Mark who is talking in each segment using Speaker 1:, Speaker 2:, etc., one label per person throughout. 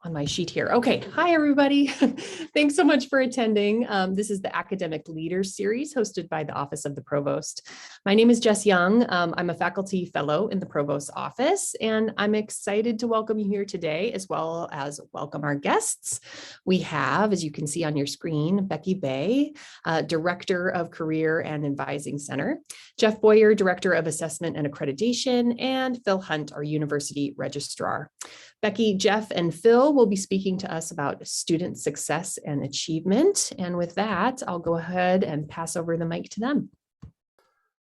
Speaker 1: on my sheet here. Okay, hi everybody. Thanks so much for attending. This is the Academic Leaders Series hosted by the Office of the Provost. My name is Jess Young. I'm a faculty fellow in the Provost's office, and I'm excited to welcome you here today, as well as welcome our guests. We have, as you can see on your screen, Becky Bahe, Director of Career and Advising Center, Jeff Boyer, Director of Assessment and Accreditation, and Phil Hunt, our University Registrar. Becky, Jeff, and Phil will be speaking to us about student success and achievement. And with that, I'll go ahead and pass over the mic to them.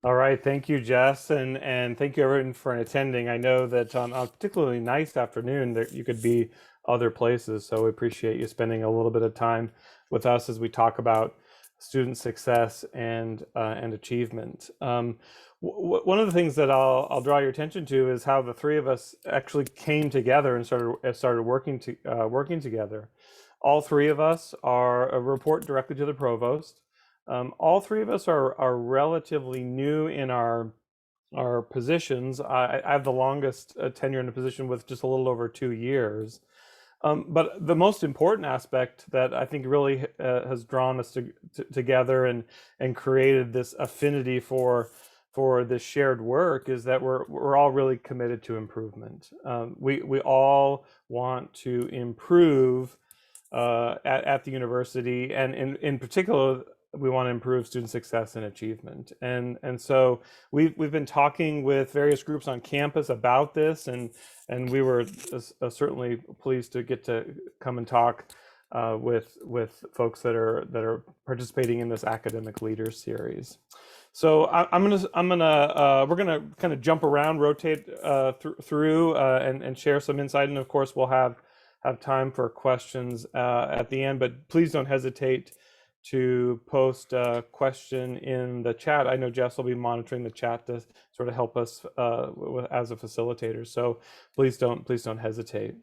Speaker 2: All right, thank you, Jess, and thank you everyone for attending. I know that on a particularly nice afternoon that you could be other places, so we appreciate you spending a little bit of time with us as we talk about student success and achievement. One of the things that I'll draw your attention to is how the three of us actually came together and started working together. All three of us report directly to the provost. All three of us are relatively new in our positions. I have the longest tenure in a position with just a little over 2 years. But the most important aspect that I think really has drawn us together and created this affinity for this shared work is that we're all really committed to improvement. We all want to improve at the university, and in particular, we want to improve student success and achievement. And so we've been talking with various groups on campus about this, and we were certainly pleased to get to come and talk with folks that are participating in this Academic Leaders Series. So we're gonna kind of jump around, rotate through and share some insight, and of course we'll have time for questions at the end. But please don't hesitate to post a question in the chat. I know Jess will be monitoring the chat to sort of help us as a facilitator. So please don't hesitate.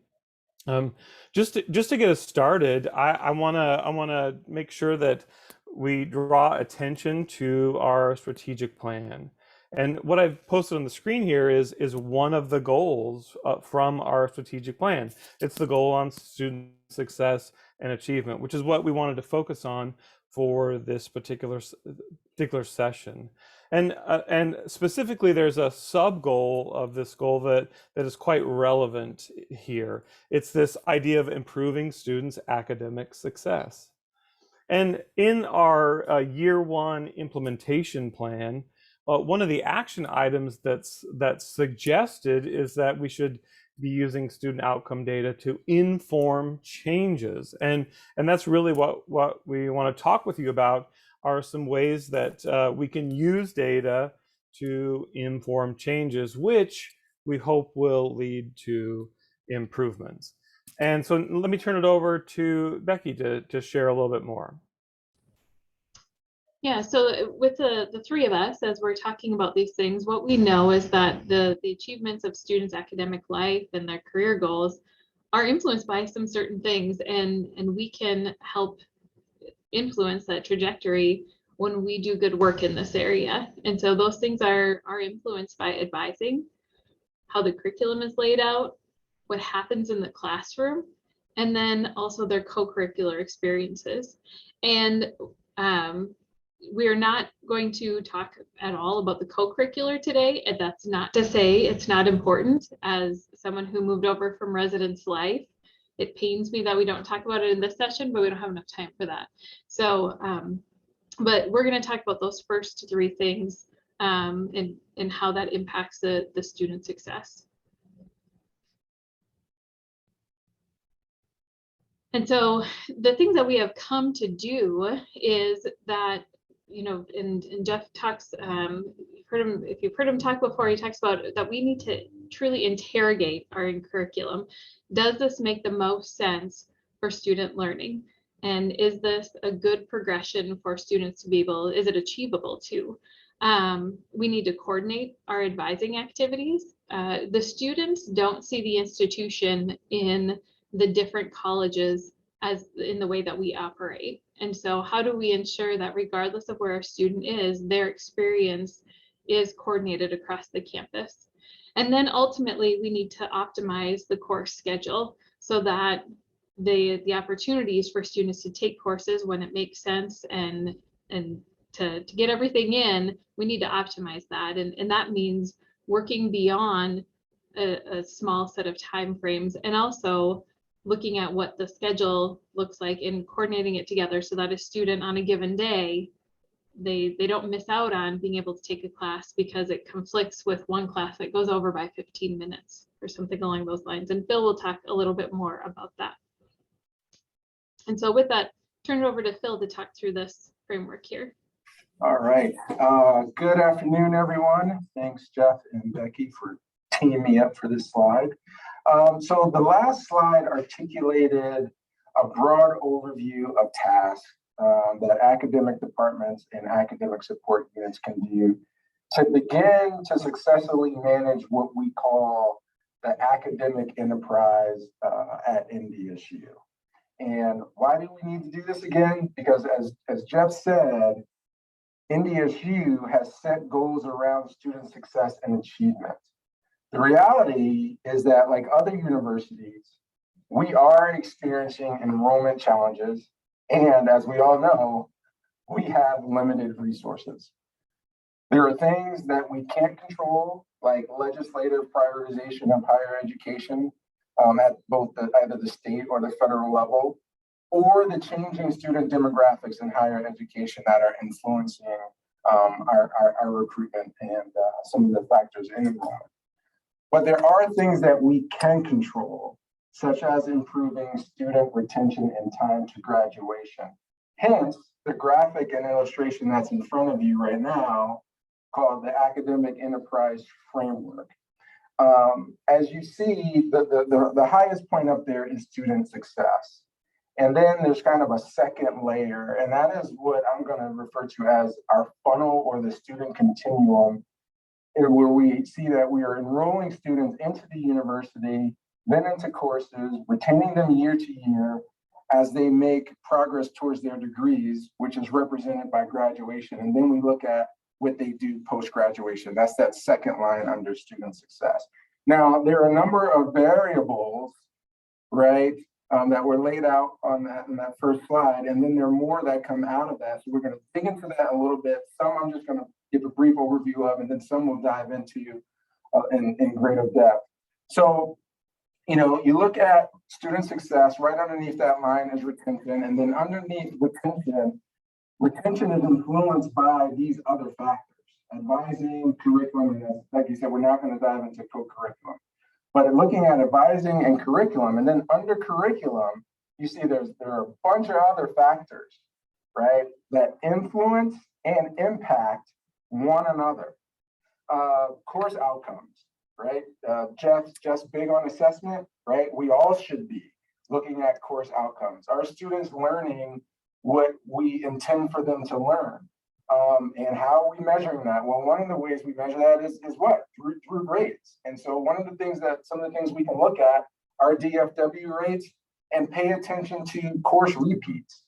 Speaker 2: Just to get us started, I wanna make sure that we draw attention to our strategic plan. And what I've posted on the screen here is one of the goals from our strategic plan. It's the goal on student success and achievement, which is what we wanted to focus on for this particular session. And specifically, there's a sub goal of this goal that is quite relevant here. It's this idea of improving students' academic success. And in our year one implementation plan, one of the action items that's suggested is that we should be using student outcome data to inform changes. And that's really what we want to talk with you about, are some ways that we can use data to inform changes, which we hope will lead to improvements. And so let me turn it over to Becky to share a little bit more.
Speaker 3: Yeah, so with the three of us, as we're talking about these things, what we know is that the achievements of students' academic life and their career goals are influenced by some certain things, and we can help influence that trajectory when we do good work in this area. And so those things are influenced by advising, how the curriculum is laid out, what happens in the classroom, and then also their co-curricular experiences. And we're not going to talk at all about the co-curricular today, and that's not to say it's not important. As someone who moved over from residence life, it pains me that we don't talk about it in this session, but we don't have enough time for that. So, but we're going to talk about those first three things and how that impacts the student success. And so the things that we have come to do is that, you know, and Jeff talks, if you've heard him talk before, he talks about that we need to truly interrogate our curriculum. Does this make the most sense for student learning? And is this a good progression for students to be able, is it achievable too? We need to coordinate our advising activities. The students don't see the institution in the different colleges as in the way that we operate. And so how do we ensure that regardless of where a student is, their experience is coordinated across the campus? And then ultimately we need to optimize the course schedule so that the opportunities for students to take courses when it makes sense and to get everything in, we need to optimize that. And that means working beyond a small set of time frames, and also looking at what the schedule looks like and coordinating it together so that a student on a given day, they don't miss out on being able to take a class because it conflicts with one class that goes over by 15 minutes or something along those lines. And Phil will talk a little bit more about that. And so with that, turn it over to Phil to talk through this framework here.
Speaker 4: All right. Good afternoon, everyone. Thanks, Jeff and Becky, for teeing me up for this slide. So the last slide articulated a broad overview of tasks that academic departments and academic support units can do to begin to successfully manage what we call the academic enterprise at NDSU. And why do we need to do this again? Because as Jeff said, NDSU has set goals around student success and achievement. The reality is that, like other universities, we are experiencing enrollment challenges. And as we all know, we have limited resources. There are things that we can't control, like legislative prioritization of higher education at both either the state or the federal level, or the changing student demographics in higher education that are influencing our recruitment and some of the factors in enrollment. But there are things that we can control, such as improving student retention and time to graduation. Hence, the graphic and illustration that's in front of you right now, called the Academic Enterprise Framework. As you see, the highest point up there is student success. And then there's kind of a second layer, and that is what I'm going to refer to as our funnel or the student continuum, where we see that we are enrolling students into the university, then into courses, retaining them year to year as they make progress towards their degrees, which is represented by graduation. And then we look at what they do post-graduation. That's that second line under student success. Now, there are a number of variables, right, that were laid out on in that first slide, and then there are more that come out of that. So we're going to dig into that a little bit. Some I'm just going to give a brief overview of, and then some we'll dive into in greater depth. So, you know, you look at student success, right underneath that line is retention, and then underneath retention is influenced by these other factors: advising, curriculum, and as Becky said, we're not going to dive into co-curriculum. But looking at advising and curriculum, and then under curriculum, you see there are a bunch of other factors, right, that influence and impact one another. Course outcomes, right? Jeff's just big on assessment, right? We all should be looking at course outcomes. Are students learning what we intend for them to learn? And how are we measuring that? Well, one of the ways we measure that is what? Through grades. And so some of the things we can look at are DFW rates and pay attention to course repeats.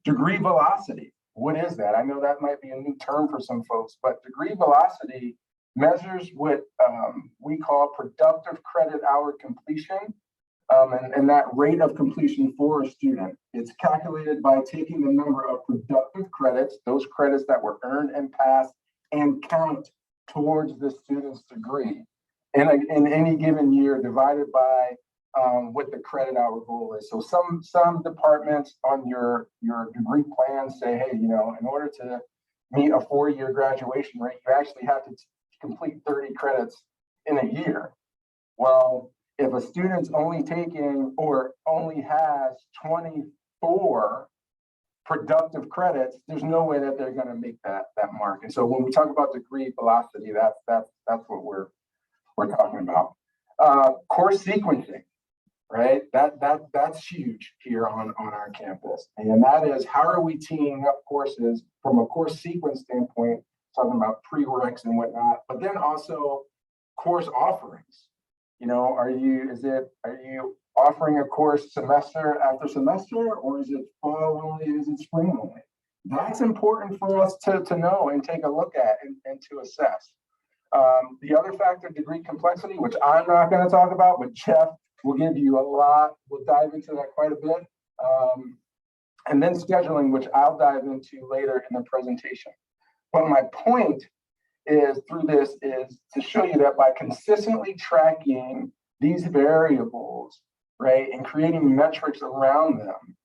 Speaker 4: Degree velocity, what is that? I know that might be a new term for some folks, but degree velocity measures what we call productive credit hour completion, and that rate of completion for a student. It's calculated by taking the number of productive credits, those credits that were earned and passed, and count towards the student's degree in any given year, divided by what the credit hour goal is. So some departments on your degree plan say, hey, you know, in order to meet a 4-year graduation rate, you actually have to complete 30 credits in a year. Well, if a student's only taking or only has 24 productive credits, there's no way that they're going to make that mark. And so when we talk about degree velocity, that's what we're talking about. Course sequencing, right? That's huge here on our campus. And that is, how are we teeing up courses from a course sequence standpoint, talking about prereqs and whatnot, but then also course offerings. You know, are you offering a course semester after semester, or is it fall only? Is it spring only? That's important for us to know and take a look at and to assess. The other factor, degree complexity, which I'm not going to talk about, but Jeff will give you a lot. We'll dive into that quite a bit. And then scheduling, which I'll dive into later in the presentation. But my point is through this is to show you that by consistently tracking these variables, right, and creating metrics around them,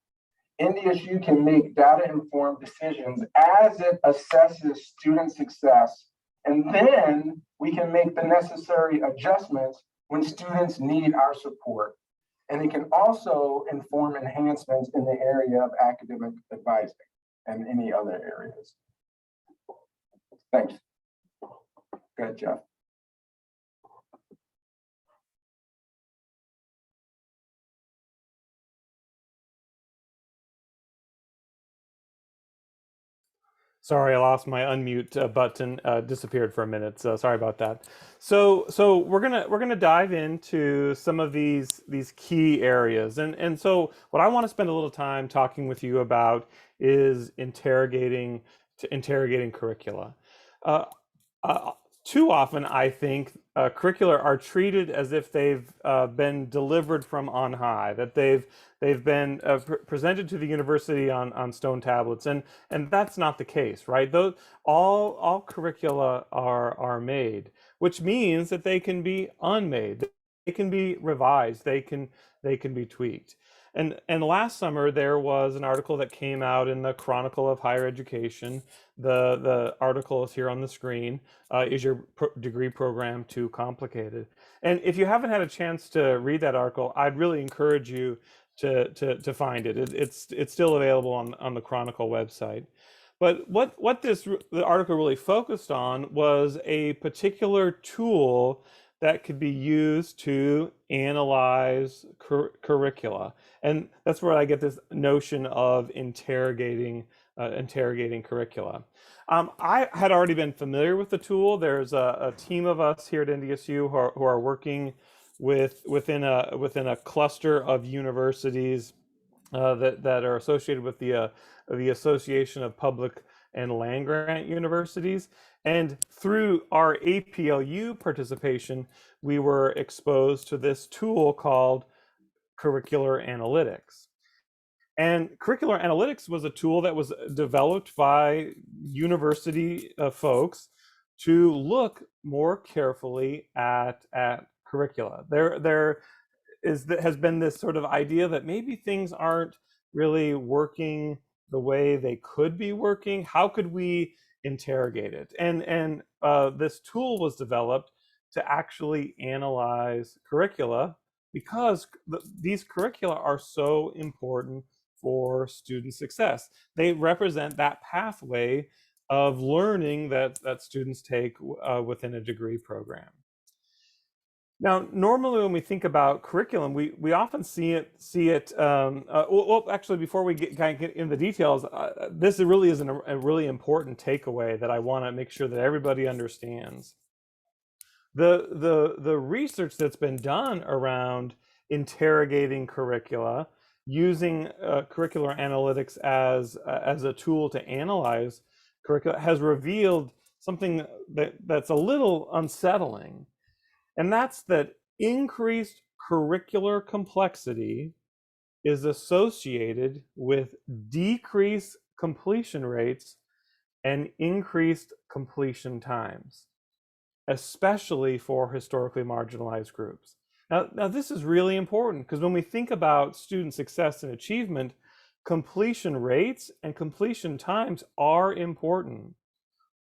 Speaker 4: NDSU can make data-informed decisions as it assesses student success, and then we can make the necessary adjustments when students need our support. And it can also inform enhancements in the area of academic advising and any other areas. Thanks. Go ahead, Jeff.
Speaker 2: Sorry, I lost my unmute button, disappeared for a minute. So sorry about that. So we're gonna dive into some of these key areas, and so what I want to spend a little time talking with you about is interrogating curricula. Too often, I think curricula are treated as if they've been delivered from on high, that they've been presented to the university on stone tablets, and that's not the case, right? Those all curricula are made, which means that they can be unmade, they can be revised, they can be tweaked. And last summer there was an article that came out in the Chronicle of Higher Education. The article is here on the screen. Is your degree program too complicated? And if you haven't had a chance to read that article, I'd really encourage you to find it. It's still available on the Chronicle website. But what the article really focused on was a particular tool that could be used to analyze curricula. And that's where I get this notion of interrogating curricula. I had already been familiar with the tool. There's a team of us here at NDSU who are working within a cluster of universities that are associated with the Association of Public and Land Grant Universities. And through our APLU participation, we were exposed to this tool called curricular analytics. And curricular analytics was a tool that was developed by university folks to look more carefully at curricula. There has been this sort of idea that maybe things aren't really working the way they could be working. How could we interrogate it? And this tool was developed to actually analyze curricula, because these curricula are so important for student success. They represent that pathway of learning that students take within a degree program. Now, normally when we think about curriculum, we often see it. Well, actually, before we get into the details, this really is a really important takeaway that I want to make sure that everybody understands. The research that's been done around interrogating curricula, using curricular analytics as a tool to analyze curricula, has revealed something that's a little unsettling. And that's that increased curricular complexity is associated with decreased completion rates and increased completion times, especially for historically marginalized groups. Now this is really important, because when we think about student success and achievement, completion rates and completion times are important.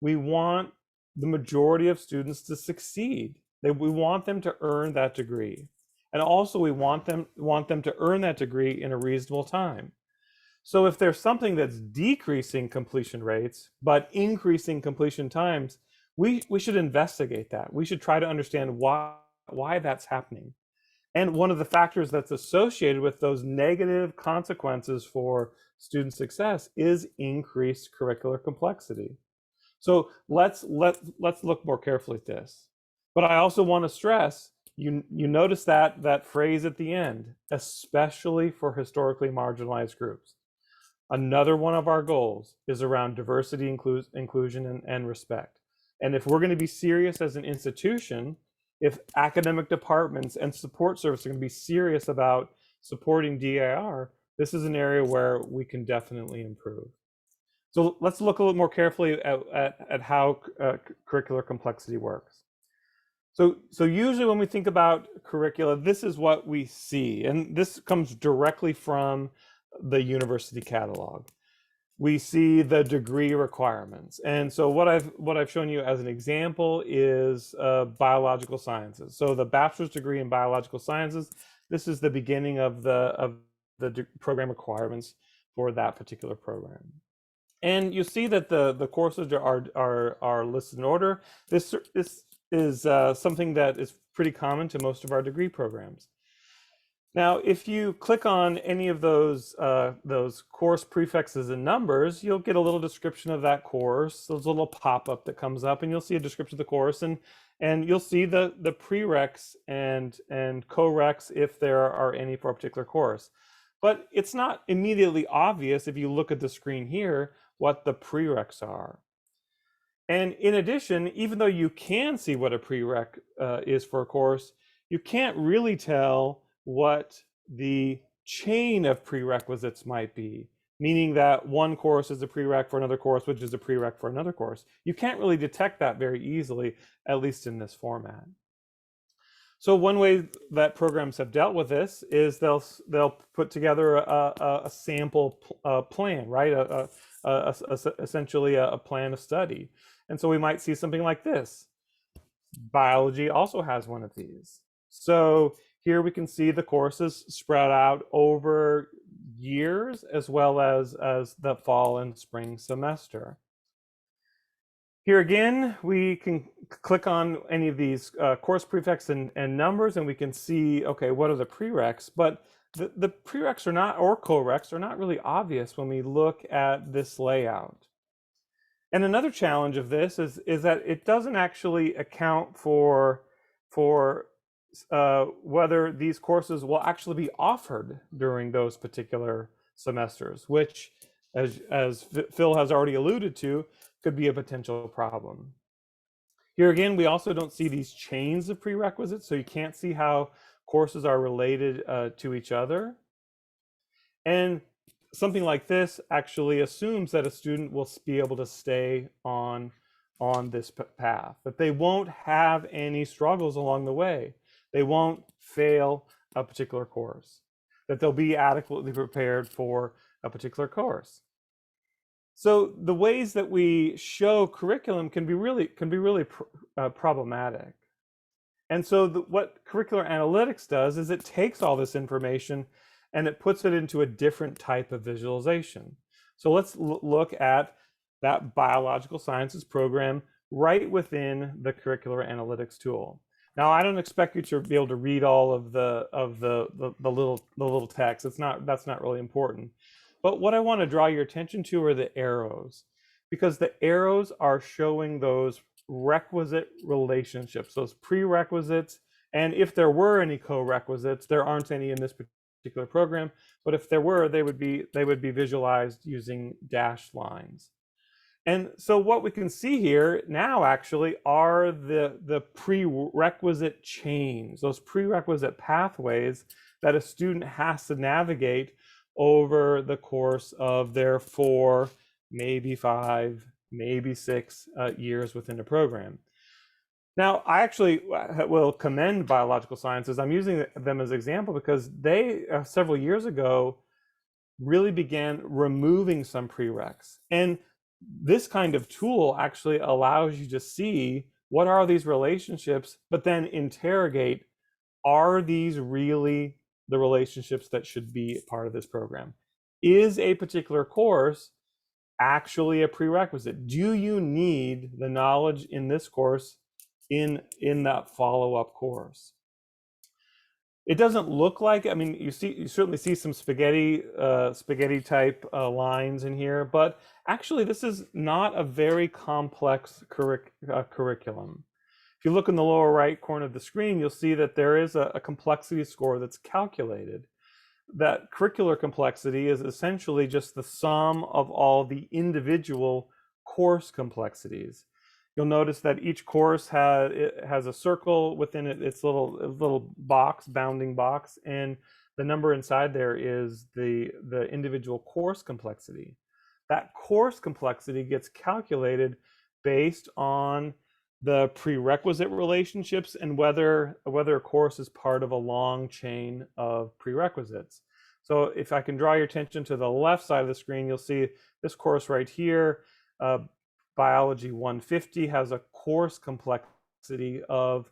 Speaker 2: We want the majority of students to succeed. We want them to earn that degree. And also we want them to earn that degree in a reasonable time. So if there's something that's decreasing completion rates, but increasing completion times, we should investigate that. We should try to understand why that's happening. And one of the factors that's associated with those negative consequences for student success is increased curricular complexity. So let's look more carefully at this. But I also want to stress, you notice that phrase at the end, especially for historically marginalized groups. Another one of our goals is around diversity, inclusion, and respect. And if we're going to be serious as an institution if academic departments and support services are going to be serious about supporting DAR, this is an area where we can definitely improve. So let's look a little more carefully at how curricular complexity works. So usually when we think about curricula, this is what we see, and this comes directly from the university catalog. We see the degree requirements, and so what I've shown you as an example is biological sciences. So the bachelor's degree in biological sciences, this is the beginning of the program requirements for that particular program. And you see that the courses are listed in order. This is something that is pretty common to most of our degree programs. Now, if you click on any of those course prefixes and numbers, you'll get a little description of that course. There's a little pop-up that comes up, and you'll see a description of the course, and you'll see the prereqs and co-reqs if there are any for a particular course. But it's not immediately obvious if you look at the screen here what the prereqs are. And in addition, even though you can see what a prereq is for a course, you can't really tell what the chain of prerequisites might be, meaning that one course is a prereq for another course, which is a prereq for another course. You can't really detect that very easily, at least in this format. So one way that programs have dealt with this is they'll put together a sample plan, right? Essentially a plan of study. And so we might see something like this. Biology also has one of these. So here we can see the courses spread out over years as well as the fall and spring semester. Here again, we can click on any of these course prefix and numbers, and we can see, okay, what are the prereqs? But the prereqs are not, or co-reqs are not really obvious when we look at this layout. And another challenge of this is that it doesn't actually account for whether these courses will actually be offered during those particular semesters, which, as Phil has already alluded to, could be a potential problem. Here again, we also don't see these chains of prerequisites, so you can't see how courses are related to each other. And something like this actually assumes that a student will be able to stay on this path, that they won't have any struggles along the way. They won't fail a particular course, that they'll be adequately prepared for a particular course. So the ways that we show curriculum can be really problematic. And so what curricular analytics does is it takes all this information and it puts it into a different type of visualization. So let's look at that biological sciences program right within the curricular analytics tool. Now, I don't expect you to be able to read all of the little text. That's not really important. But what I want to draw your attention to are the arrows, because the arrows are showing those requisite relationships, those prerequisites. And if there were any co-requisites, there aren't any in this particular program, but if there were, they would be visualized using dashed lines. And so what we can see here now actually are the prerequisite chains, those prerequisite pathways that a student has to navigate over the course of their 4, maybe 5, maybe 6 years within a program. Now, I actually will commend biological sciences. I'm using them as an example because they, several years ago, really began removing some prereqs. And this kind of tool actually allows you to see what are these relationships, but then interrogate, are these really the relationships that should be part of this program? Is a particular course actually a prerequisite? Do you need the knowledge in this course in that follow-up course? It doesn't look like, I mean, you certainly see some spaghetti type lines in here, but actually this is not a very complex curriculum. If you look in the lower right corner of the screen, you'll see that there is a complexity score that's calculated. That curricular complexity is essentially just the sum of all the individual course complexities. You'll notice that each course has a circle within it, its little box, bounding box, and the number inside there is the individual course complexity. That course complexity gets calculated based on the prerequisite relationships and whether a course is part of a long chain of prerequisites. So if I can draw your attention to the left side of the screen, you'll see this course right here, Biology 150, has a course complexity of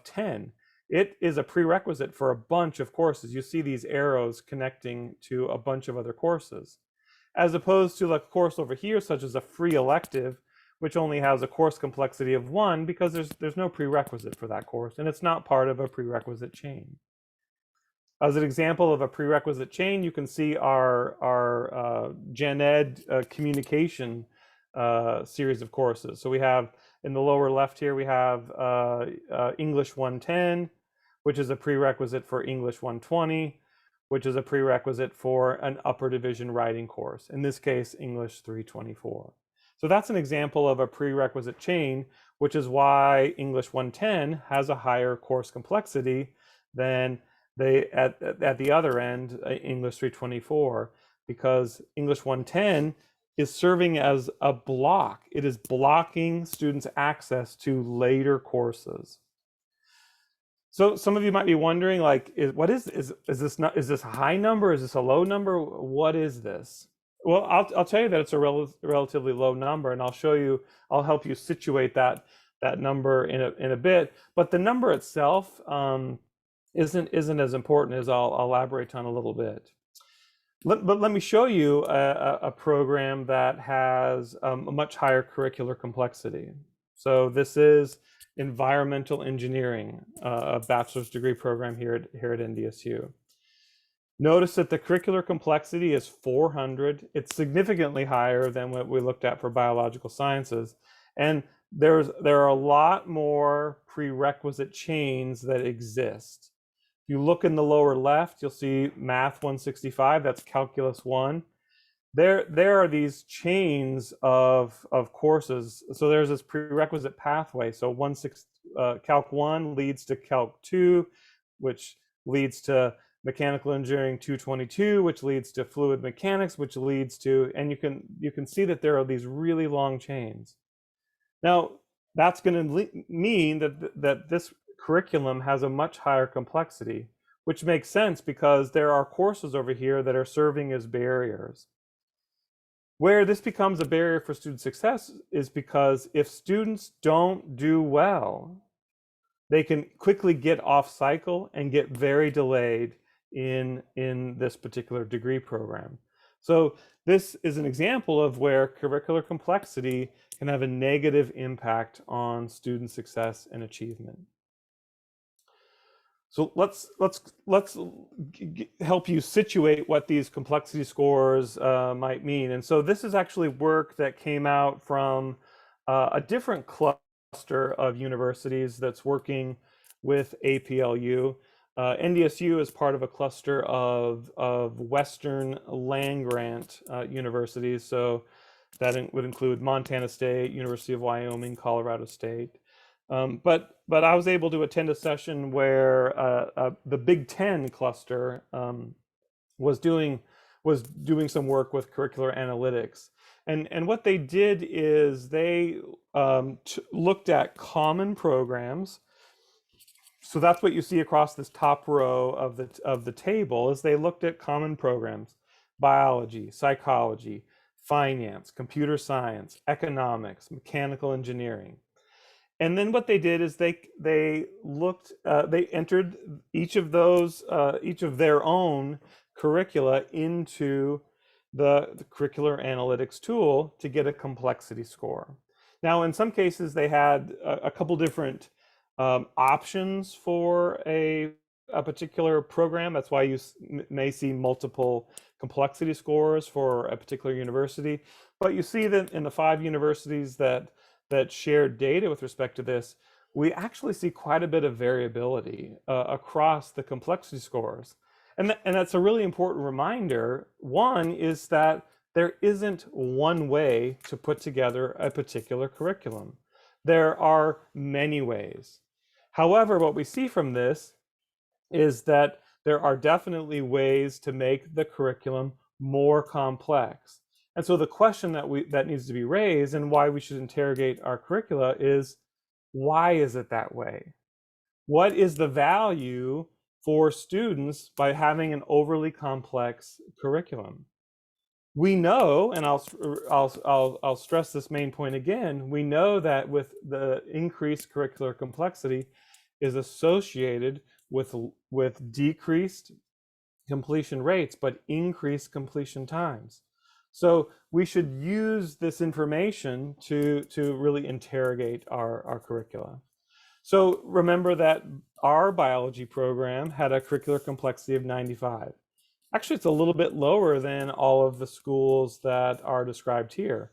Speaker 2: 10. It is a prerequisite for a bunch of courses. You see these arrows connecting to a bunch of other courses, as opposed to like a course over here, such as a free elective, which only has a course complexity of 1 because there's no prerequisite for that course, and it's not part of a prerequisite chain. As an example of a prerequisite chain, you can see our Gen Ed communication series of courses. So we have in the lower left here, we have English 110, which is a prerequisite for English 120, which is a prerequisite for an upper division writing course, in this case, English 324. So that's an example of a prerequisite chain, which is why English 110 has a higher course complexity than at the other end, English 324, because English 110 is serving as a block. It is blocking students' access to later courses. So some of you might be wondering, like, is this a high number? Is this a low number? What is this? Well, I'll tell you that it's a relatively low number, and I'll help you situate that number in a bit. But the number itself isn't as important, as I'll elaborate on a little bit. But let me show you a program that has a much higher curricular complexity. So this is environmental engineering, a bachelor's degree program here at NDSU. Notice that the curricular complexity is 400. It's significantly higher than what we looked at for biological sciences. And there are a lot more prerequisite chains that exist. If you look in the lower left, you'll see Math 165, that's Calculus 1. There are these chains of courses. So there's this prerequisite pathway. So Calc 1 leads to Calc 2, which leads to Mechanical Engineering 222, which leads to Fluid Mechanics, which leads to, and you can see that there are these really long chains. Now, that's going to mean that this curriculum has a much higher complexity, which makes sense because there are courses over here that are serving as barriers. Where this becomes a barrier for student success is because if students don't do well, they can quickly get off cycle and get very delayed in this particular degree program. So this is an example of where curricular complexity can have a negative impact on student success and achievement. So let's help you situate what these complexity scores might mean. And so this is actually work that came out from a different cluster of universities that's working with APLU. NDSU is part of a cluster of Western land-grant universities. So that would include Montana State, University of Wyoming, Colorado State. But I was able to attend a session where the Big Ten cluster was doing some work with curricular analytics. And what they did is they looked at common programs. So that's what you see across this top row of the table, is they looked at common programs: biology, psychology, finance, computer science, economics, mechanical engineering. And then what they did is they entered each of their own curricula into the curricular analytics tool to get a complexity score. Now, in some cases, they had a couple different options for a particular program. That's why you may see multiple complexity scores for a particular university. But you see that in the 5 universities that shared data with respect to this, we actually see quite a bit of variability across the complexity scores. And that's a really important reminder. One is that there isn't one way to put together a particular curriculum. There are many ways. However, what we see from this is that there are definitely ways to make the curriculum more complex. And so the question that needs to be raised, and why we should interrogate our curricula, is why is it that way? What is the value for students by having an overly complex curriculum? We know, and I'll stress this main point again, we know that with the increased curricular complexity is associated with decreased completion rates, but increased completion times. So we should use this information to really interrogate our curricula. So remember that our biology program had a curricular complexity of 95. Actually, it's a little bit lower than all of the schools that are described here.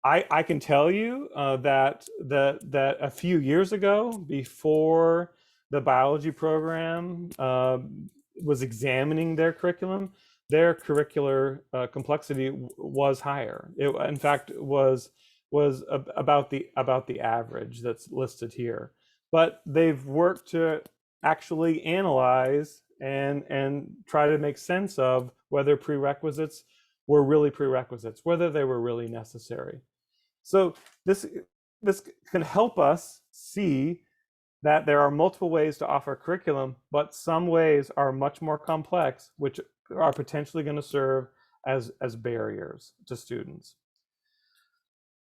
Speaker 2: I can tell you that a few years ago, before the biology program was examining their curriculum, their curricular complexity was higher. It, in fact, was about the average that's listed here. But they've worked to actually analyze and try to make sense of whether prerequisites were really prerequisites, whether they were really necessary. So this can help us see that there are multiple ways to offer curriculum, but some ways are much more complex, which are potentially going to serve as barriers to students.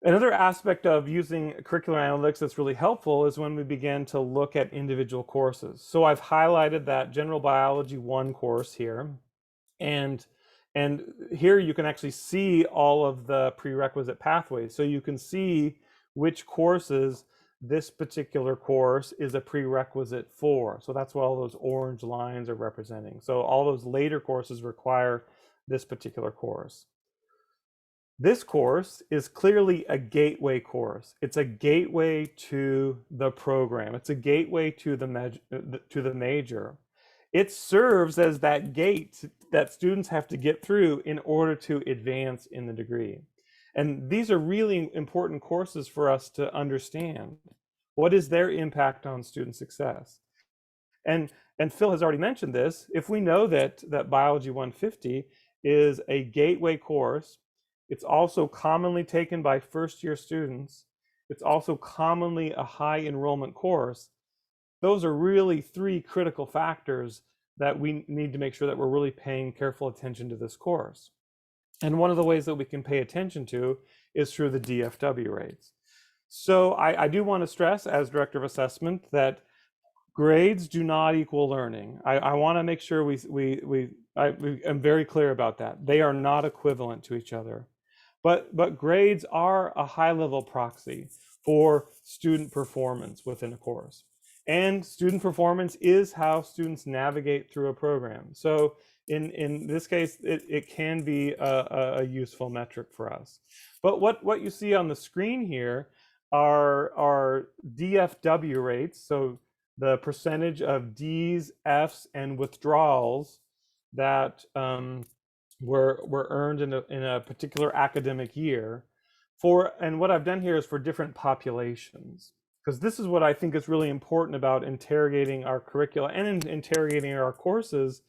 Speaker 2: Another aspect of using curricular analytics that's really helpful is when we begin to look at individual courses. So I've highlighted that General Biology 1 course here, and here you can actually see all of the prerequisite pathways. So you can see which courses this particular course is a prerequisite for. So that's what all those orange lines are representing. So all those later courses require this particular course. This course is clearly a gateway course. It's a gateway to the program. It's a gateway to the major. It serves as that gate that students have to get through in order to advance in the degree. And these are really important courses for us to understand. What is their impact on student success? And Phil has already mentioned this. If we know that Biology 150 is a gateway course, it's also commonly taken by first-year students, it's also commonly a high enrollment course, those are really three critical factors that we need to make sure that we're really paying careful attention to this course. And one of the ways that we can pay attention to is through the DFW rates. So I do want to stress, as Director of Assessment, that grades do not equal learning. I want to make sure I'm very clear about that. They are not equivalent to each other. But grades are a high-level proxy for student performance within a course. And student performance is how students navigate through a program. So in this case, it can be a useful metric for us. But what you see on the screen here are DFW rates, so the percentage of Ds, Fs, and withdrawals that were earned in a particular academic year and what I've done here is for different populations, because this is what I think is really important about interrogating our curricula and interrogating our courses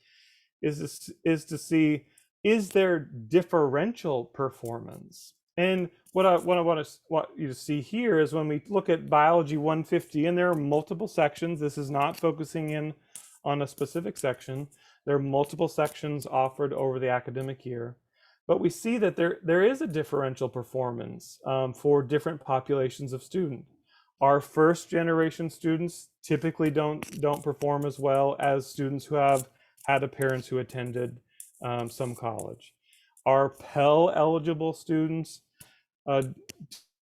Speaker 2: is to see, is there differential performance? And what I want you to see here is when we look at Biology 150, and there are multiple sections, this is not focusing in on a specific section. There are multiple sections offered over the academic year, but we see that there is a differential performance for different populations of students. Our first generation students typically don't perform as well as students who have had parents who attended some college. Our Pell eligible students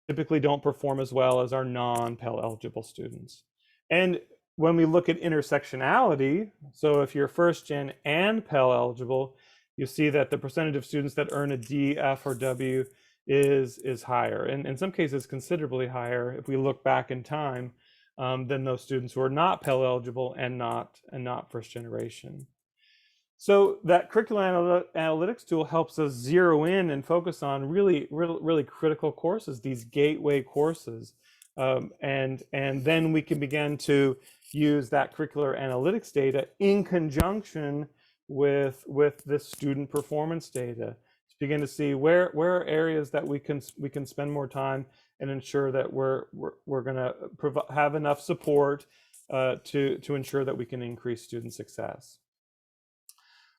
Speaker 2: typically don't perform as well as our non-Pell eligible students. And when we look at intersectionality, so if you're first gen and Pell eligible, you see that the percentage of students that earn a D, F, or W is higher, and in some cases considerably higher if we look back in time than those students who are not Pell eligible and not first generation. So that curricular analytics tool helps us zero in and focus on really critical courses, these gateway courses and then we can begin to use that curricular analytics data in conjunction with this student performance data to begin to see where are areas that we can spend more time and ensure that we're going to have enough support to ensure that we can increase student success.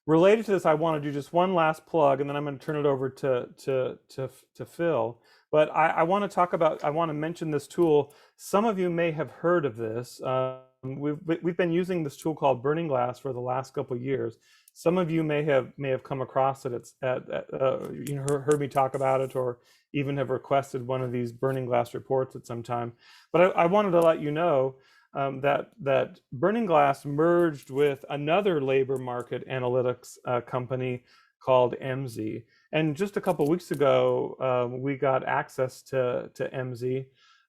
Speaker 2: Related to this, I want to do just one last plug, and then I'm going to turn it over to Phil. But I want to mention this tool. Some of you may have heard of this. We've been using this tool called Burning Glass for the last couple of years. Some of you may have come across it. It's heard me talk about it, or even have requested one of these Burning Glass reports at some time. But I wanted to let you know that Burning Glass merged with another labor market analytics company called MZ. And just a couple of weeks ago, we got access to MZ.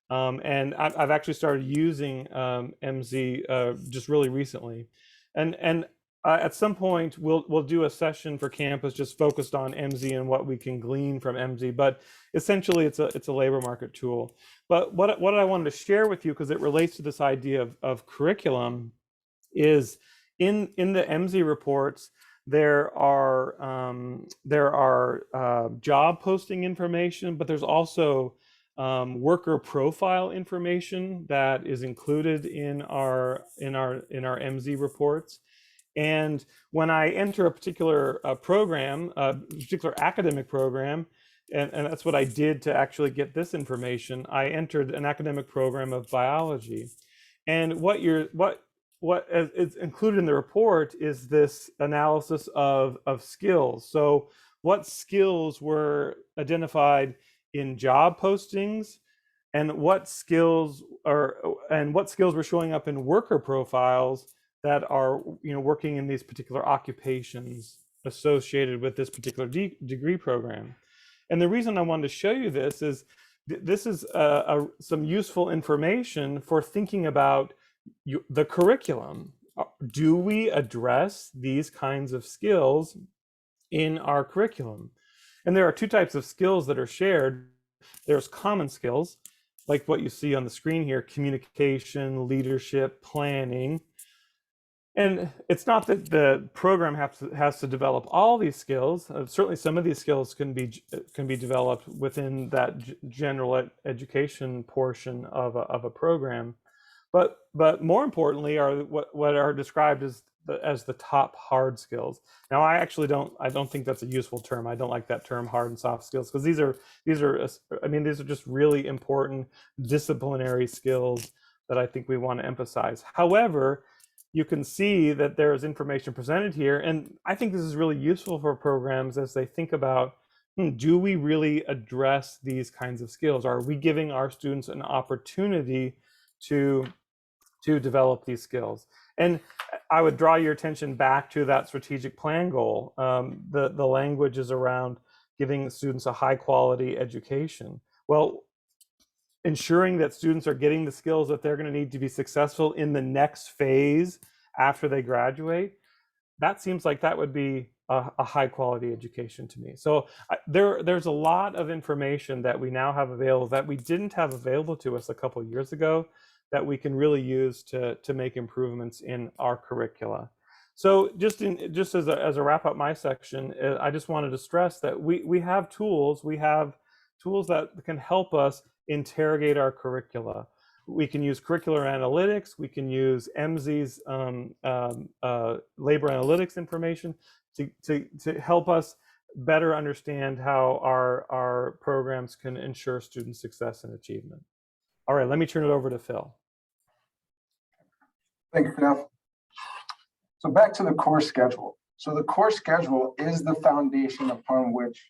Speaker 2: And I've actually started using MZ just really recently. And at some point, we'll do a session for campus just focused on MZ and what we can glean from MZ. But essentially, it's a labor market tool. But what I wanted to share with you, because it relates to this idea of curriculum, is in the MZ reports, there are job posting information, but there's also worker profile information that is included in our MZ reports. And when I enter a particular program, a particular academic program, and that's what I did to actually get this information, I entered an academic program of biology. And what is included in the report is this analysis of skills. So what skills were identified in job postings, and what skills were showing up in worker profiles that are working in these particular occupations associated with this particular degree program. And the reason I wanted to show you this is some useful information for thinking about the curriculum. Do we address these kinds of skills in our curriculum? And there are two types of skills that are shared. There's common skills, like what you see on the screen here: communication, leadership, planning. And it's not that the program has to develop all these skills. Certainly, some of these skills can be developed within that general education portion of a program. But more importantly, are what are described as the top hard skills. Now, I don't think that's a useful term. I don't like that term, hard and soft skills, because these are just really important disciplinary skills that I think we want to emphasize. However, you can see that there's information presented here, and I think this is really useful for programs as they think about, do we really address these kinds of skills? Are we giving our students an opportunity to develop these skills? And I would draw your attention back to that strategic plan goal. The language is around giving students a high quality education. Well, ensuring that students are getting the skills that they're going to need to be successful in the next phase after they graduate, that seems like that would be a high quality education to me. So there's a lot of information that we now have available that we didn't have available to us a couple of years ago, that we can really use to make improvements in our curricula. So just as a wrap up my section, I just wanted to stress that we have tools. We have tools that can help us interrogate our curricula. We can use curricular analytics. We can use MZ's labor analytics information to help us better understand how our programs can ensure student success and achievement. All right, let me turn it over to Phil.
Speaker 4: Thanks, Jeff. So back to the course schedule. So the course schedule is the foundation upon which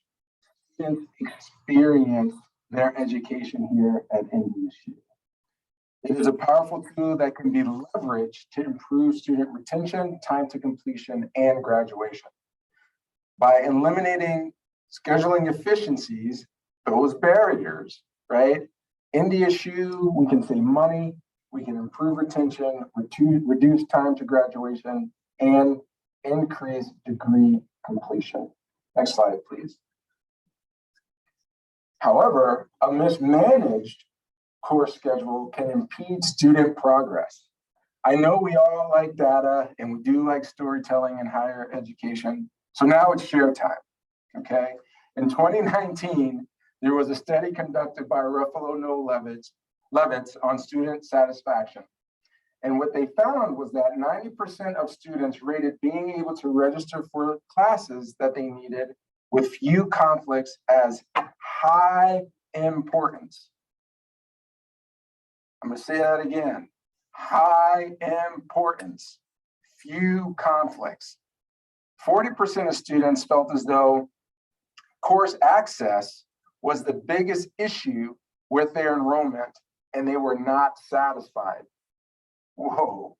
Speaker 4: students experience their education here at NDSU. It is a powerful tool that can be leveraged to improve student retention, time to completion, and graduation. By eliminating scheduling efficiencies, those barriers, right? NDSU, we can save money, we can improve retention, reduce time to graduation, and increase degree completion. Next slide, please. However, a mismanaged course schedule can impede student progress. I know we all like data and we do like storytelling in higher education. So now it's share time, okay? In 2019, there was a study conducted by Ruffalo Noel Levitz on student satisfaction. And what they found was that 90% of students rated being able to register for classes that they needed with few conflicts as high importance. I'm going to say that again. High importance, few conflicts. 40% of students felt as though course access was the biggest issue with their enrollment, and they were not satisfied. Whoa,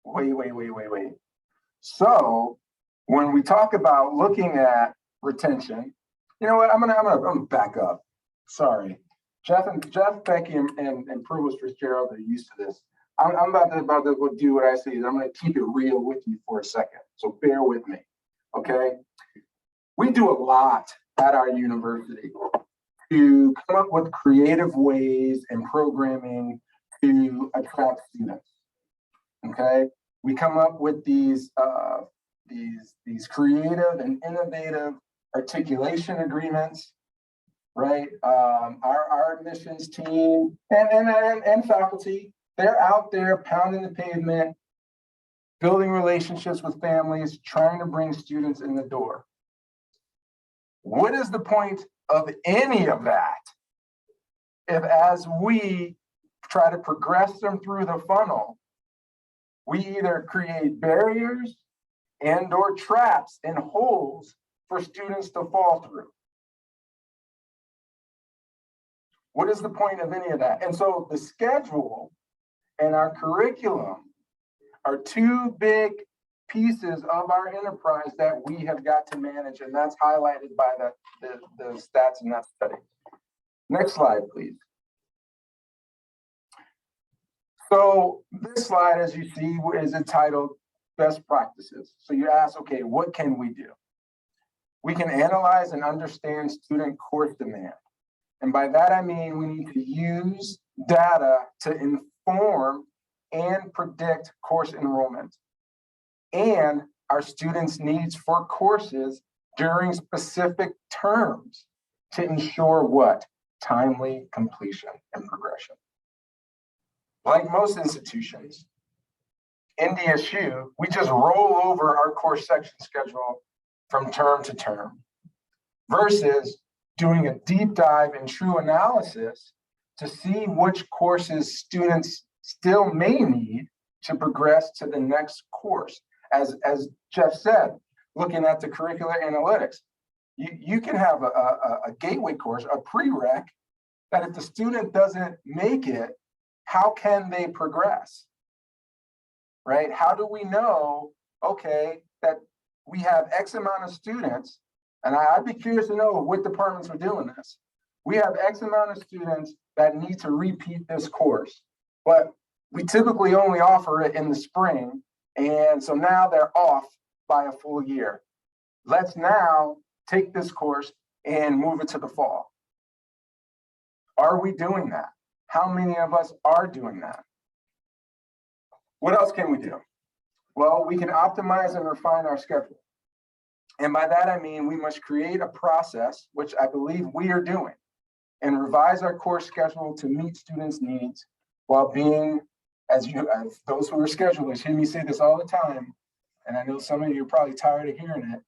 Speaker 4: wait. So when we talk about looking at retention, you know what, I'm gonna back up. Sorry. Jeff, Becky, and Provost Fitzgerald are used to this. I'm about to go do what I say. I'm going to keep it real with you for a second. So bear with me, okay? We do a lot at our university to come up with creative ways and programming to attract students, okay? We come up with these creative and innovative articulation agreements, right? Our admissions team and faculty, they're out there pounding the pavement, building relationships with families, trying to bring students in the door. What is the point of any of that if, as we try to progress them through the funnel, we either create barriers and/or traps and holes for students to fall through? What is the point of any of that? And so the schedule and our curriculum are two big pieces of our enterprise that we have got to manage, and that's highlighted by the stats in that study. Next slide, please. So this slide, as you see, is entitled Best Practices. So you ask, okay, what can we do? We can analyze and understand student course demand. And by that, I mean we need to use data to inform and predict course enrollment and our students' needs for courses during specific terms to ensure what? Timely completion and progression. Like most institutions, NDSU, we just roll over our course section schedule from term to term versus doing a deep dive and true analysis to see which courses students still may need to progress to the next course. As Jeff said, looking at the curricular analytics, you can have a gateway course, a prereq, that if the student doesn't make it, how can they progress, right? How do we know, okay, that we have X amount of students, and I'd be curious to know what departments are doing this. We have X amount of students that need to repeat this course, but we typically only offer it in the spring, and so now they're off by a full year. Let's now take this course and move it to the fall. Are we doing that? How many of us are doing that? What else can we do? Well, we can optimize and refine our schedule. And by that, I mean, we must create a process, which I believe we are doing, and revise our course schedule to meet students' needs while being, as those who are schedulers hear me say this all the time, and I know some of you are probably tired of hearing it,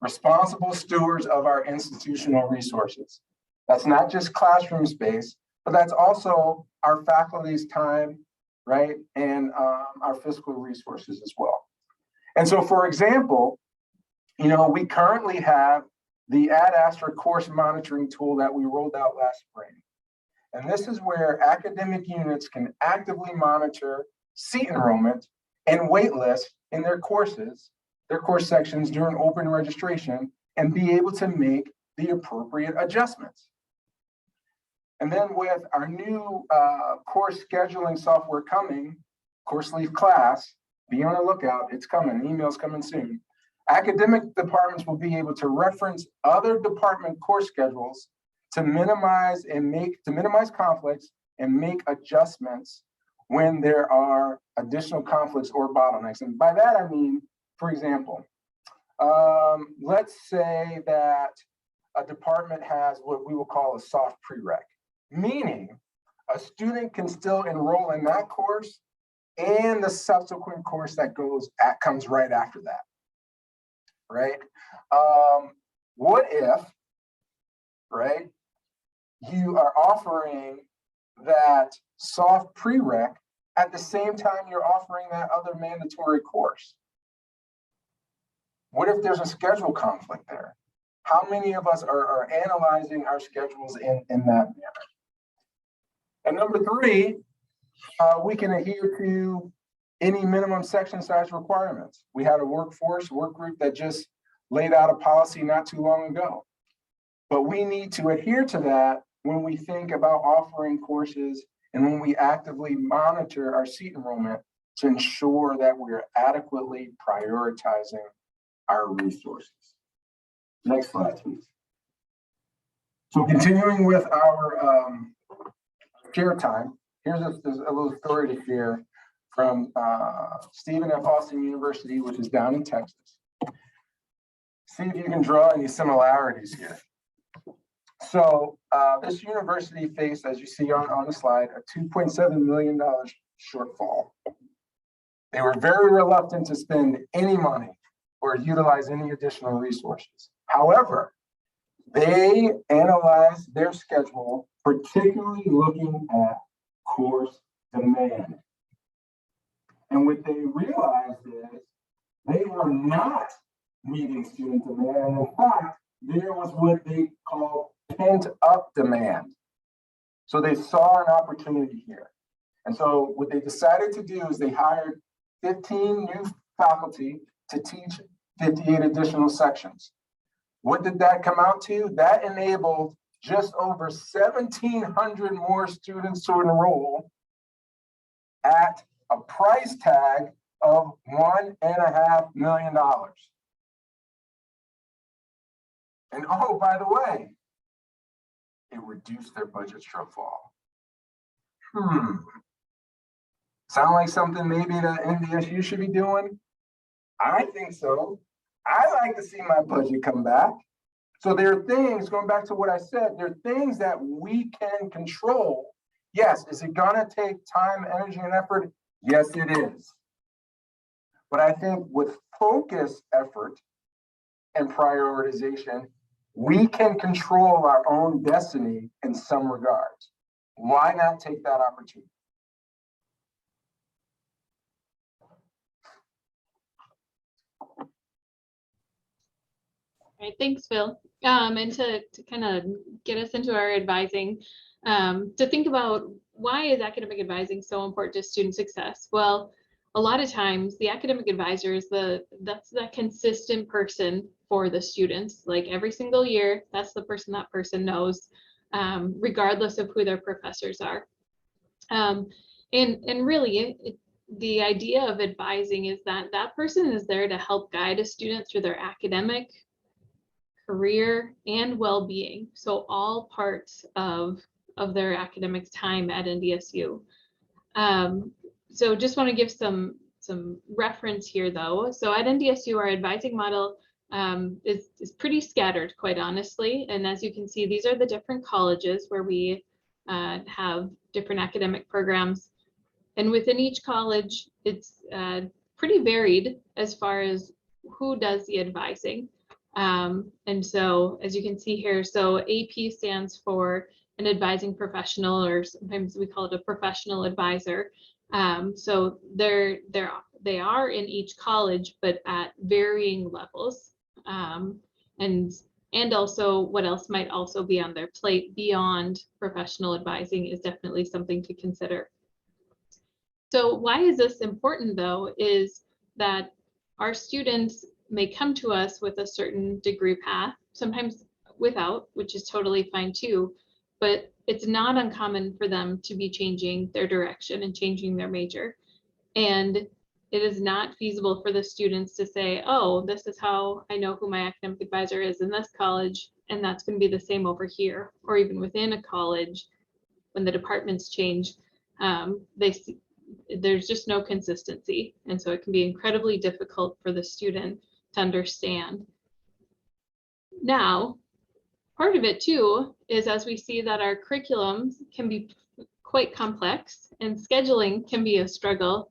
Speaker 4: responsible stewards of our institutional resources. That's not just classroom space, but that's also our faculty's time, right? And our fiscal resources as well. And so, for example, you know, we currently have the Ad Astra course monitoring tool that we rolled out last spring. And this is where academic units can actively monitor seat enrollment and wait lists in their courses, their course sections during open registration, and be able to make the appropriate adjustments. And then with our new course scheduling software coming, Course Leaf Class, be on the lookout, it's coming, email's coming soon. Academic departments will be able to reference other department course schedules to minimize conflicts and make adjustments when there are additional conflicts or bottlenecks. And by that, I mean, for example, let's say that a department has what we will call a soft prereq, meaning a student can still enroll in that course and the subsequent course that comes right after that, right? What if, right, you are offering that soft prereq at the same time you're offering that other mandatory course? What if there's a schedule conflict there? How many of us are analyzing our schedules in that manner? And number three, we can adhere to any minimum section size requirements. We had a work group that just laid out a policy not too long ago. But we need to adhere to that when we think about offering courses and when we actively monitor our seat enrollment to ensure that we're adequately prioritizing our resources. Next slide, please. So continuing with our share time, here's a little story to share from Stephen F. Austin University, which is down in Texas. See if you can draw any similarities here. So this university faced, as you see on the slide, a $2.7 million shortfall. They were very reluctant to spend any money or utilize any additional resources. However, they analyzed their schedule, particularly looking at course demand. And what they realized is they were not meeting student demand. And in fact, there was what they call pent up demand. So they saw an opportunity here. And so what they decided to do is they hired 15 new faculty to teach 58 additional sections. What did that come out to? That enabled just over 1,700 more students to enroll at a price tag of $1.5 million. And oh, by the way, it reduced their budget shortfall. Sound like something maybe that NDSU should be doing? I think so. I like to see my budget come back. So there are things, going back to what I said, there are things that we can control. Yes, is it gonna take time, energy, and effort? Yes, it is. But I think with focused effort and prioritization, we can control our own destiny in some regards. Why not take that opportunity?
Speaker 3: All right, thanks, Phil. And to kind of get us into our advising, to think about why is academic advising so important to student success? Well, a lot of times the academic advisor is that's the consistent person for the students. Like every single year, that's the person that person knows, regardless of who their professors are. And really, the idea of advising is that that person is there to help guide a student through their academic, career, and well-being. So all parts of their academic time at NDSU. So just want to give some reference here though. So at NDSU, our advising model is pretty scattered, quite honestly. And as you can see, these are the different colleges where we have different academic programs. And within each college, it's pretty varied as far as who does the advising. And so as you can see here, so AP stands for an advising professional, or sometimes we call it a professional advisor. So they are in each college, but at varying levels. And also what else might also be on their plate beyond professional advising is definitely something to consider. So why is this important though, is that our students may come to us with a certain degree path, sometimes without, which is totally fine too, but it's not uncommon for them to be changing their direction and changing their major. And it is not feasible for the students to say, oh, this is how I know who my academic advisor is in this college, and that's going to be the same over here, or even within a college. when the departments change, there's just no consistency. And so it can be incredibly difficult for the student to understand. Now, part of it too is as we see that our curriculums can be quite complex and scheduling can be a struggle,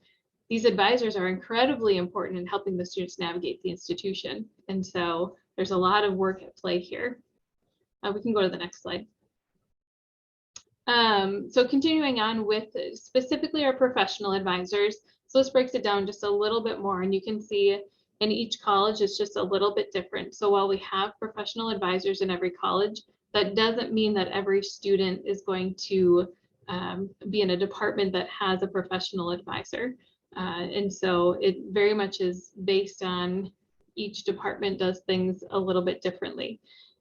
Speaker 3: these advisors are incredibly important in helping the students navigate the institution. And so there's a lot of work at play here. We can go to the next slide. So continuing on with specifically our professional advisors. So this breaks it down just a little bit more, and you can see in each college it's just a little bit different. So while we have professional advisors in every college, that doesn't mean that every student is going to be in a department that has a professional advisor. And so it very much is based on each department does things a little bit differently.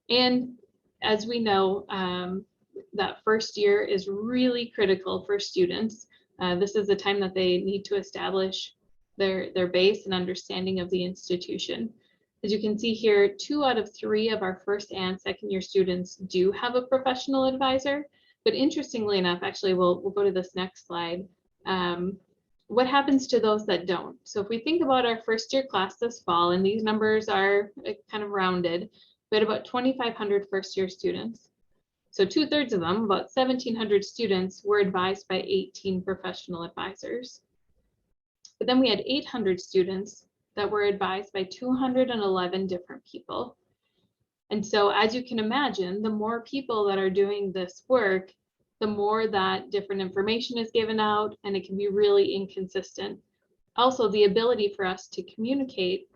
Speaker 3: And as we know, that first year is really critical for students. This is the time that they need to establish their base and understanding of the institution. As you can see here, 2 out of 3 of our first and second year students do have a professional advisor. But interestingly enough, actually, we'll go to this next slide. What happens to those that don't? So if we think about our first year class this fall, and these numbers are kind of rounded, we had about 2,500 first year students. So 2/3 of them, about 1,700 students, were advised by 18 professional advisors. But then we had 800 students that were advised by 211 different people. And so as you can imagine, the more people that are doing this work, the more that different information is given out, and it can be really inconsistent. Also, the ability for us to communicate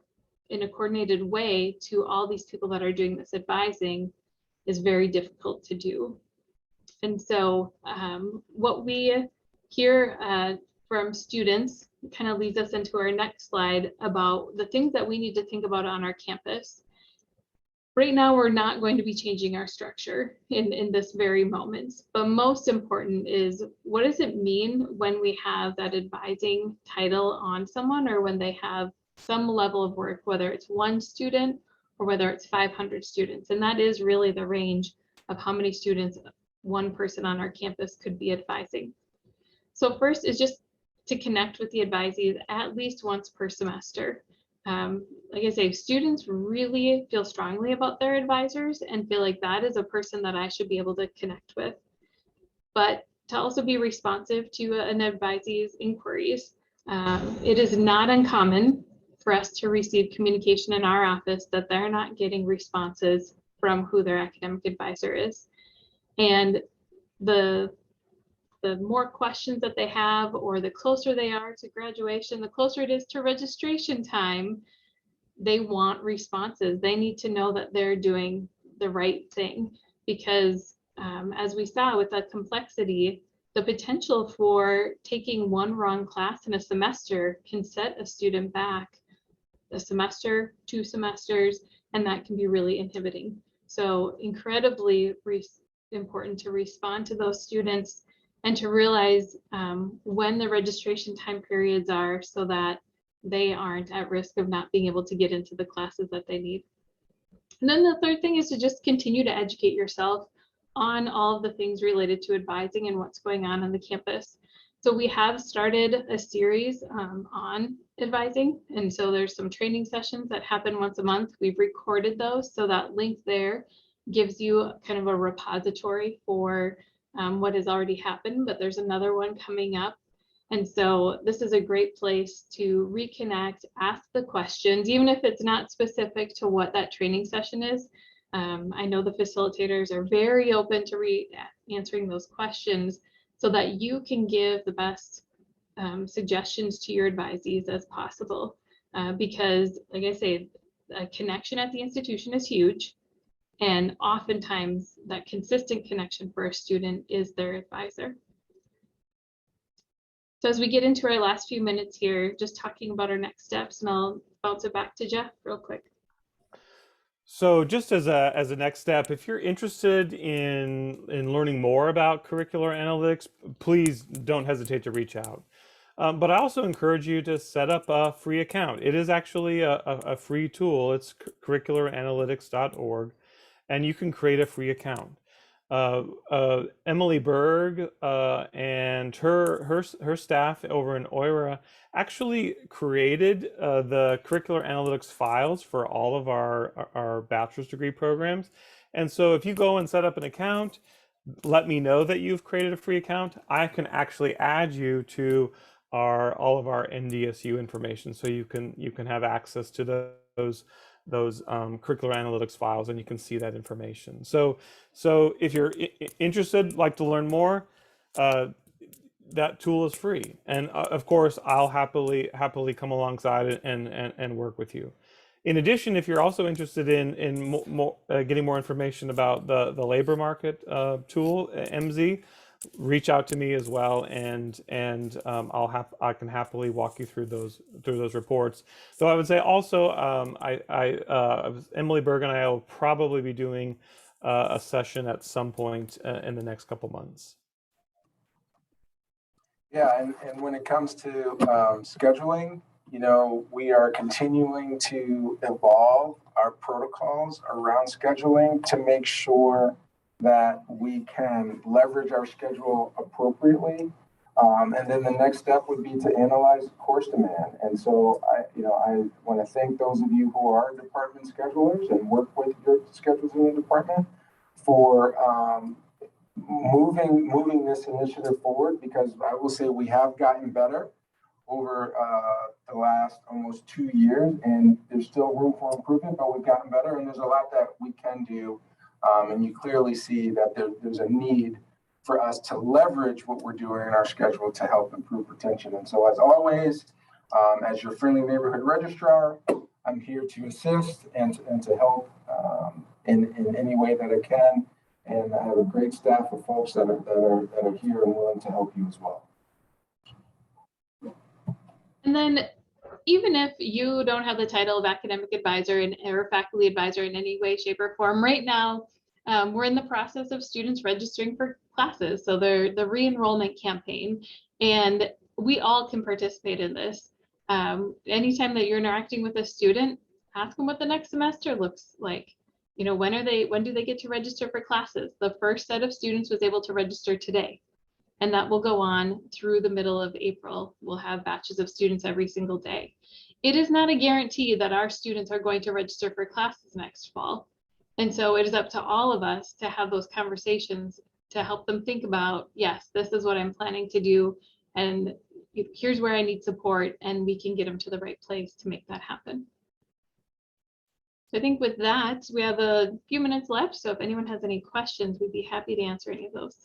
Speaker 3: in a coordinated way to all these people that are doing this advising is very difficult to do. And so what we hear from students kind of leads us into our next slide about the things that we need to think about on our campus. Right now, we're not going to be changing our structure in this very moment, but most important is, what does it mean when we have that advising title on someone, or when they have some level of work, whether it's 1 student or whether it's 500 students. And that is really the range of how many students one person on our campus could be advising. So first is just to connect with the advisees at least once per semester. Like I say, students really feel strongly about their advisors and feel like that is a person that I should be able to connect with. But to also be responsive to an advisee's inquiries. It is not uncommon for us to receive communication in our office that they're not getting responses from who their academic advisor is. And the more questions that they have, or the closer they are to graduation, the closer it is to registration time, they want responses. They need to know that they're doing the right thing, because as we saw with the complexity, the potential for taking one wrong class in a semester can set a student back a semester, 2 semesters, and that can be really inhibiting. So incredibly important to respond to those students and to realize when the registration time periods are, so that they aren't at risk of not being able to get into the classes that they need. And then the third thing is to just continue to educate yourself on all of the things related to advising and what's going on the campus. So we have started a series on advising, and so there's some training sessions that happen once a month. We've recorded those, so that link there gives you kind of a repository for what has already happened, but there's another one coming up. And so this is a great place to reconnect, ask the questions, even if it's not specific to what that training session is. I know the facilitators are very open to answering those questions so that you can give the best suggestions to your advisees as possible. Because, like I say, a connection at the institution is huge. And oftentimes that consistent connection for a student is their advisor. So as we get into our last few minutes here, just talking about our next steps, and I'll bounce it back to Jeff real quick.
Speaker 2: So just as a next step, if you're interested in learning more about curricular analytics, please don't hesitate to reach out. But I also encourage you to set up a free account. It is actually a free tool. It's curricularanalytics.org, and you can create a free account. Emily Berg and her staff over in OIRA actually created the curricular analytics files for all of our bachelor's degree programs. And so if you go and set up an account, let me know that you've created a free account. I can actually add you to all of our NDSU information, so you can have access to those curricular analytics files, and you can see that information. So if you're interested, like to learn more, that tool is free, and of course I'll happily come alongside it and work with you. In addition, if you're also interested in getting more information about the labor market tool, MZ, reach out to me as well, and I can happily walk you through those reports. So I would say also, Emily Berg and I will probably be doing a session at some point in the next couple months.
Speaker 4: Yeah, and when it comes to scheduling, you know, we are continuing to evolve our protocols around scheduling to make sure that we can leverage our schedule appropriately. And then the next step would be to analyze course demand. And so I want to thank those of you who are department schedulers and work with your schedules in the department for moving this initiative forward, because I will say we have gotten better over the last almost 2 years, and there's still room for improvement, but we've gotten better, and there's a lot that we can do. And you clearly see that there's a need for us to leverage what we're doing in our schedule to help improve retention. And so, as always, as your friendly neighborhood registrar, I'm here to assist and to help in any way that I can. And I have a great staff of folks that are here and willing to help you as well.
Speaker 3: And then, even if you don't have the title of academic advisor or faculty advisor in any way, shape, or form, right now, we're in the process of students registering for classes. So the re-enrollment campaign, and we all can participate in this. Anytime that you're interacting with a student, ask them what the next semester looks like. You know, when do they get to register for classes? The first set of students was able to register today, and that will go on through the middle of April. We'll have batches of students every single day. It is not a guarantee that our students are going to register for classes next fall. And so it is up to all of us to have those conversations to help them think about, yes, this is what I'm planning to do, and here's where I need support, and we can get them to the right place to make that happen. So I think with that, we have a few minutes left. So if anyone has any questions, we'd be happy to answer any of those.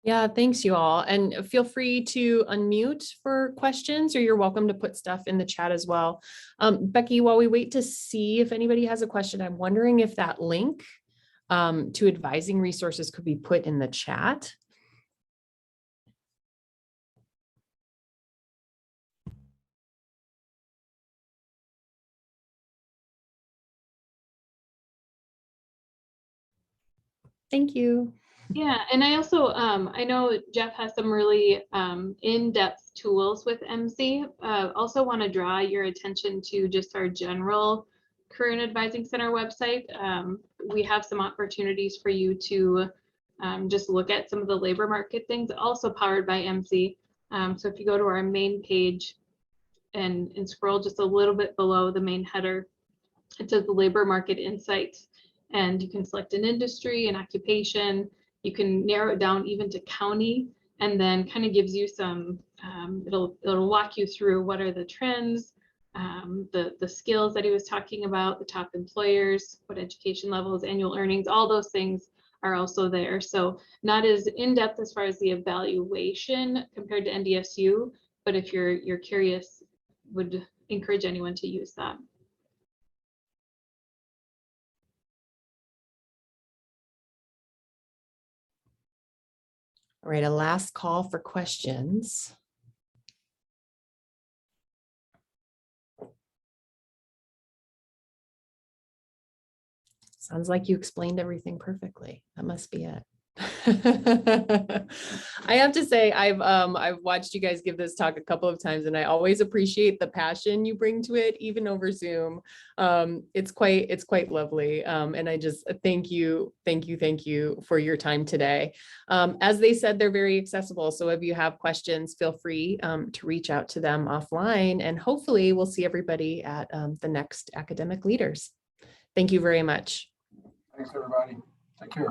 Speaker 1: Yeah, thanks you all. And feel free to unmute for questions, or you're welcome to put stuff in the chat as well. Becky, while we wait to see if anybody has a question, I'm wondering if that link to advising resources could be put in the chat. Thank you.
Speaker 3: Yeah, and I also, I know Jeff has some really in-depth tools with MC. Also want to draw your attention to just our general Career and Advising Center website. We have some opportunities for you to just look at some of the labor market things, also powered by MC. So if you go to our main page and scroll just a little bit below the main header, it says the labor market insights, and you can select an industry, an occupation. You can narrow it down even to county, and then kind of gives you some, it'll walk you through what are the trends, the skills that he was talking about, the top employers, what education levels, annual earnings, all those things are also there. So not as in-depth as far as the evaluation compared to NDSU, but if you're curious, would encourage anyone to use that.
Speaker 1: All right, a last call for questions. Sounds like you explained everything perfectly. That must be it. I have to say, I've watched you guys give this talk a couple of times, and I always appreciate the passion you bring to it, even over Zoom. It's quite lovely. And I just thank you for your time today. As they said, they're very accessible. So if you have questions, feel free to reach out to them offline, and hopefully we'll see everybody at the next Academic Leaders. Thank you very much.
Speaker 4: Thanks, everybody. Take care.